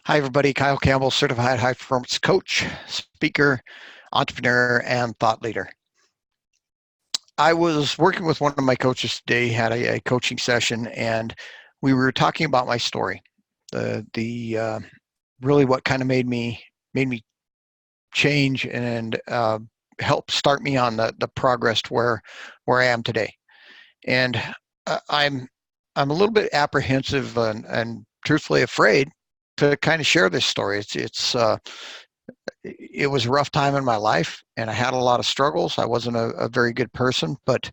Hi, everybody. Kyle Campbell, certified high performance coach, speaker, entrepreneur, and thought leader. I was working with one of my coaches today, had a coaching session, and we were talking about my story. The really what kind of made me change and help start me on the progress to where I am today. And I'm a little bit apprehensive and truthfully afraid to kind of share this story. It was a rough time in my life, and I had a lot of struggles. I wasn't a very good person, but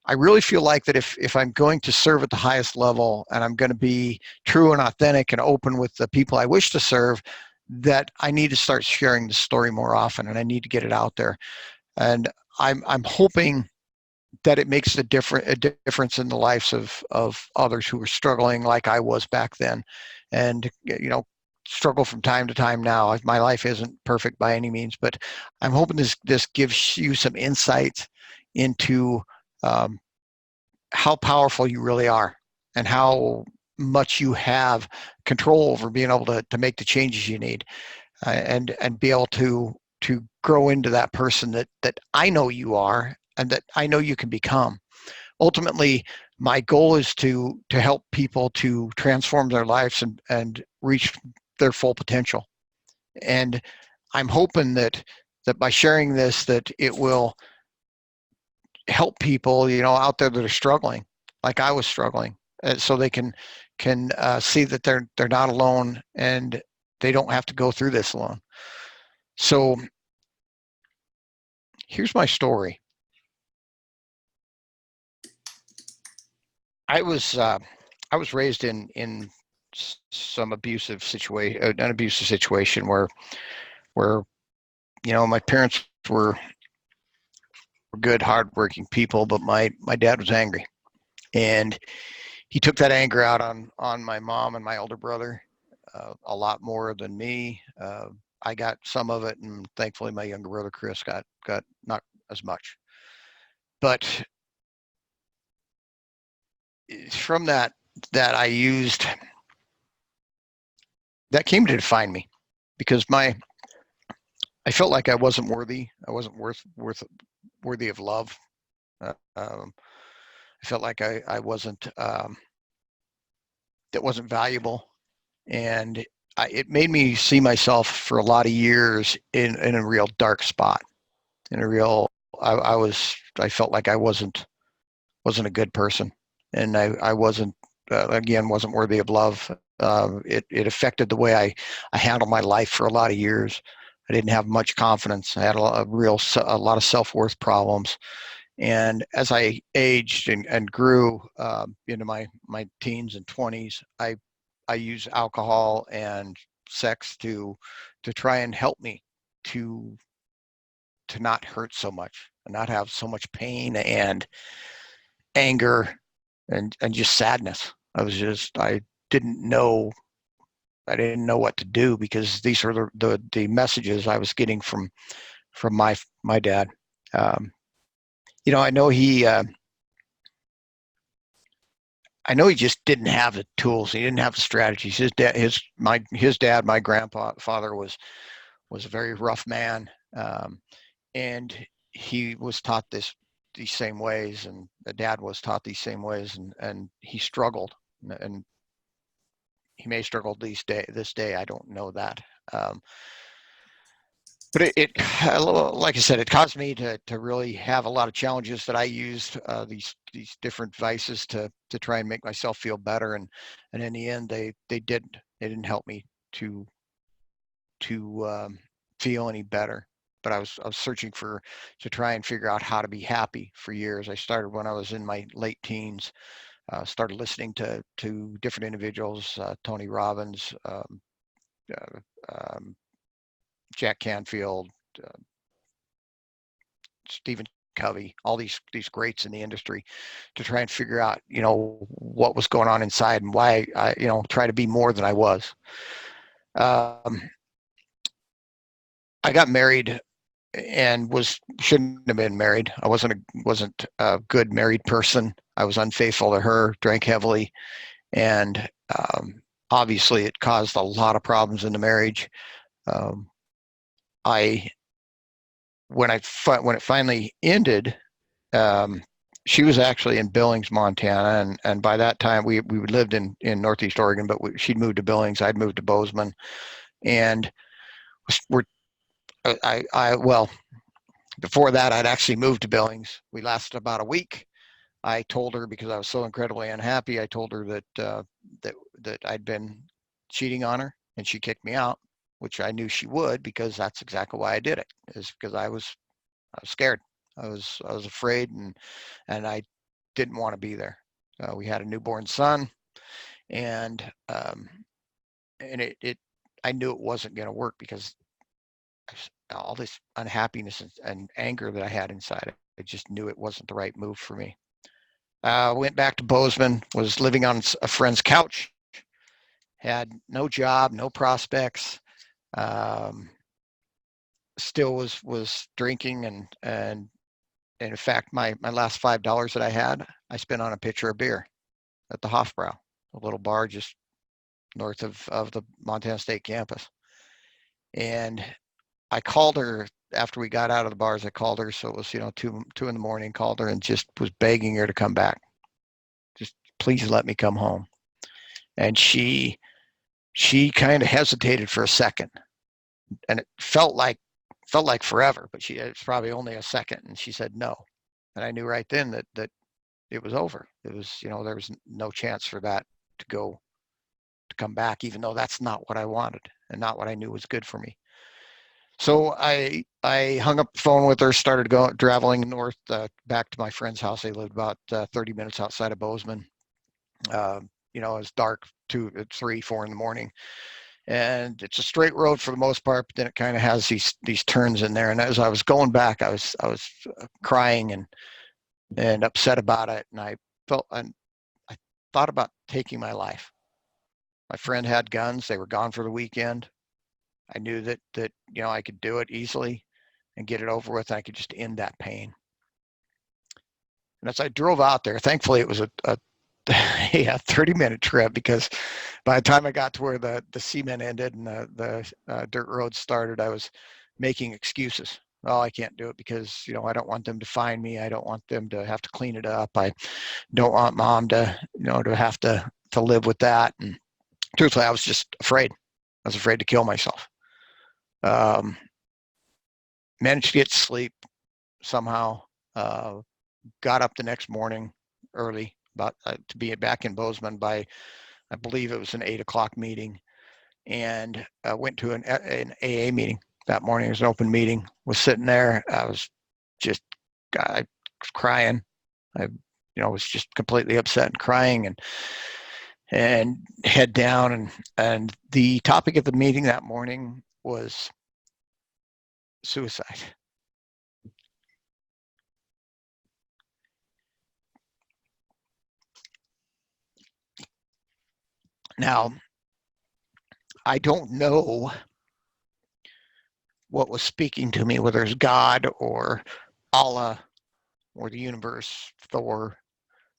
I really feel like that if I'm going to serve at the highest level and I'm going to be true and authentic and open with the people I wish to serve, that I need to start sharing the story more often, and I need to get it out there. And I'm hoping that it makes a difference in the lives of others who are struggling like I was back then, and struggle from time to time now. My life isn't perfect by any means, but I'm hoping this gives you some insight into um, how powerful you really are and how much you have control over being able to make the changes you need, and be able to grow into that person that I know you are and that I know you can become. Ultimately, my goal is to help people to transform their lives and reach their full potential. And I'm hoping that by sharing this, that it will help people, out there that are struggling, like I was struggling, so they can see that they're not alone and they don't have to go through this alone. So here's my story. I was uh, I was raised in some an abusive situation where my parents were good, hardworking people, but my dad was angry, and he took that anger out on my mom and my older brother, a lot more than me. I got some of it, and thankfully my younger brother Chris got not as much. But from that I used that came to define me, because I felt like I wasn't worthy. I wasn't worthy of love. I felt like I wasn't that wasn't valuable, and it made me see myself for a lot of years in a real dark spot. In a real, I felt like I wasn't a good person, and I wasn't again wasn't worthy of love. It affected the way I handled my life for a lot of years. I didn't have much confidence. I had a lot of self-worth problems. And as I aged and grew into my teens and 20s, I used alcohol and sex to try and help me to to not hurt so much and not have so much pain and anger and just sadness. Didn't know I didn't know what to do, because these are the messages I was getting from my dad. Um, I know he just didn't have the tools. He didn't have the strategies. His dad, my grandfather, was a very rough man, and he was taught these same ways, and the dad was taught these same ways, and he struggled, and he may struggle this day. I don't know that. But like I said, it caused me to really have a lot of challenges that I used these different vices to try and make myself feel better, and in the end, they didn't help me to feel any better. But I was searching to try and figure out how to be happy for years. I started when I was in my late teens. Started listening to different individuals, Tony Robbins, uh, um, Jack Canfield, uh, Stephen Covey, all these greats in the industry, to try and figure out what was going on inside and why I try to be more than I was. Um, I got married and shouldn't have been married. I wasn't a good married person. I was unfaithful to her, drank heavily, and obviously it caused a lot of problems in the marriage. Um, I when it finally ended, um, she was actually in Billings, Montana, and by that time we lived in Northeast Oregon, but she'd moved to Billings, I'd moved to Bozeman, and we're I well, before that I'd actually moved to Billings. We lasted about a week. I told her, because I was so incredibly unhappy, I told her that I'd been cheating on her, and she kicked me out, which I knew she would, because that's exactly why I did it. Is because I was scared. I was afraid, and I didn't want to be there. We had a newborn son, and it I knew it wasn't going to work, because all this unhappiness and anger that I had inside, I just knew it wasn't the right move for me. Went back to Bozeman, was living on a friend's couch, had no job, no prospects, um, still was drinking, and in fact, my last $5 that I had, I spent on a pitcher of beer at the Hofbrau, a little bar just north of the Montana State campus. And I called her after we got out of the bars. I called her, so it was, 2 in the morning. Called her and just was begging her to come back. Just please let me come home. And she kind of hesitated for a second, and it felt like forever, but it's probably only a second, and she said no. And I knew right then that it was over. It was, there was no chance for that to come back, even though that's not what I wanted and not what I knew was good for me. So I hung up the phone with her, started going traveling north, back to my friend's house. They lived about 30 minutes outside of Bozeman. It was dark, 3, 4 in the morning, and it's a straight road for the most part, but then it kind of has these turns in there. And as I was going back, I was crying and upset about it, and I thought about taking my life. My friend had guns; they were gone for the weekend. I knew that I could do it easily and get it over with. And I could just end that pain. And as I drove out there, thankfully it was a 30-minute trip, because by the time I got to where the cement ended and the dirt road started, I was making excuses. Oh, I can't do it because, I don't want them to find me. I don't want them to have to clean it up. I don't want mom to have to live with that. And truthfully, I was just afraid. I was afraid to kill myself. Um, Managed to get sleep somehow. Got up the next morning early, about to be back in Bozeman by, I believe it was an 8 o'clock meeting, and went to an AA meeting that morning. It was an open meeting. Was sitting there. I was crying. I was just completely upset and crying, and head down, and the topic of the meeting that morning was suicide. Now, I don't know what was speaking to me, whether it's God or Allah or the universe, Thor.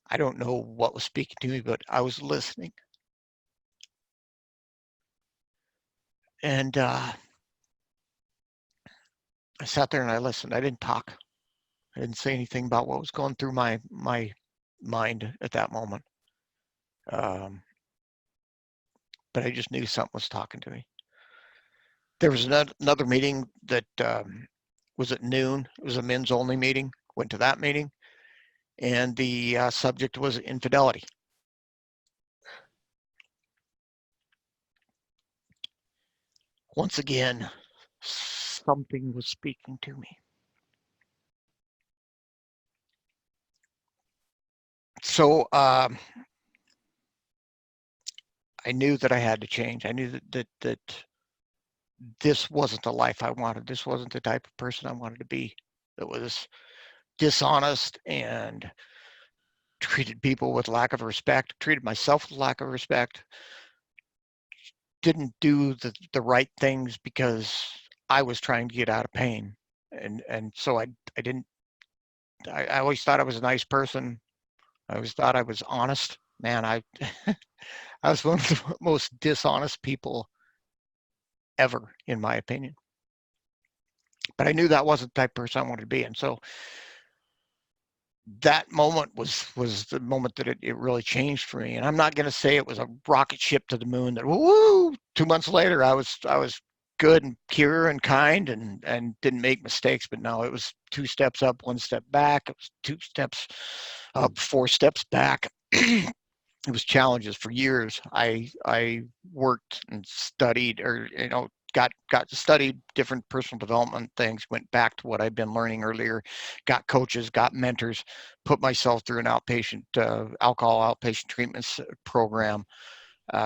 I don't know what was speaking to me, but I was listening. And I sat there and I listened. I didn't talk. I didn't say anything about what was going through my mind at that moment. Um, but I just knew something was talking to me. There was another meeting that was at noon. It was a men's only meeting. Went to that meeting, and the subject was infidelity. Once again, something was speaking to me. So I knew that I had to change. I knew that this wasn't the life I wanted. This wasn't the type of person I wanted to be. That was dishonest and treated people with lack of respect, treated myself with lack of respect, didn't do the right things because I was trying to get out of pain. And so I didn't, I always thought I was a nice person. I always thought I was honest. Man, I was one of the most dishonest people ever, in my opinion. But I knew that wasn't the type of person I wanted to be. And so that moment was the moment that it really changed for me. And I'm not going to say it was a rocket ship to the moon that, woo, 2 months later, I was good and pure and kind and didn't make mistakes. But no, it was 2 steps up, 1 step back. It was 2 steps up, 4 steps back. It was challenges for years. I worked and studied, or got to study different personal development things. Went back to what I'd been learning earlier. Got coaches, got mentors, put myself through an outpatient alcohol outpatient treatment program.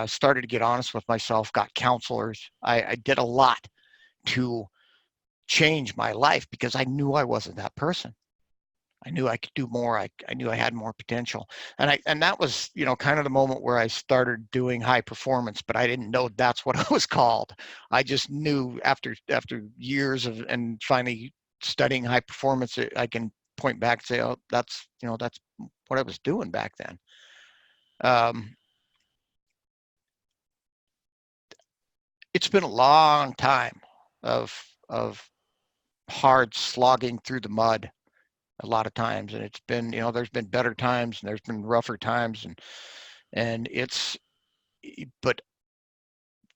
Started to get honest with myself. Got counselors. I did a lot to change my life because I knew I wasn't that person. I knew I could do more. I knew I had more potential. And that was, kind of the moment where I started doing high performance, but I didn't know that's what it was called. I just knew after years of and finally studying high performance, I can point back and say, oh, that's what I was doing back then. It's been a long time of of hard slogging through the mud a lot of times, and it's been, there's been better times and there's been rougher times, and it's but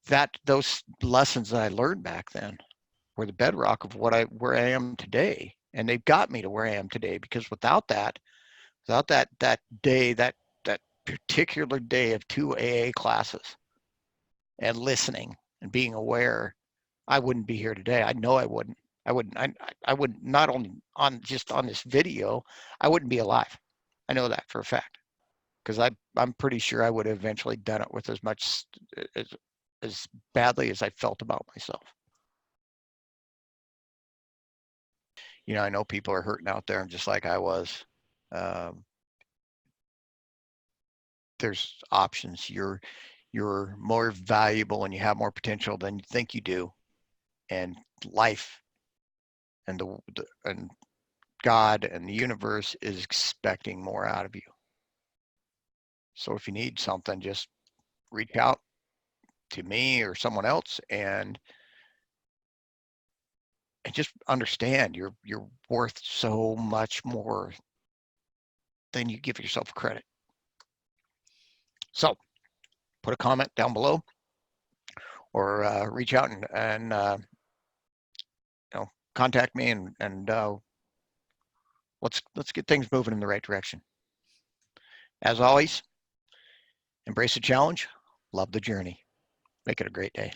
that those lessons that I learned back then were the bedrock of where I am today, and they've got me to where I am today. Because without that day, that particular day of 2 AA classes and listening and being aware, I wouldn't be here today. I know I wouldn't. I wouldn't. I wouldn't, not only on just on this video, I wouldn't be alive. I know that for a fact, because I'm pretty sure I would have eventually done it with as much as as badly as I felt about myself. I know people are hurting out there, and just like I was. Um, there's options. You're more valuable and you have more potential than you think you do, and life and and God and the universe is expecting more out of you. So if you need something, just reach out to me or someone else, and just understand you're worth so much more than you give yourself credit. So put a comment down below, or reach out and contact me, and let's get things moving in the right direction. As always, embrace the challenge, love the journey. Make it a great day.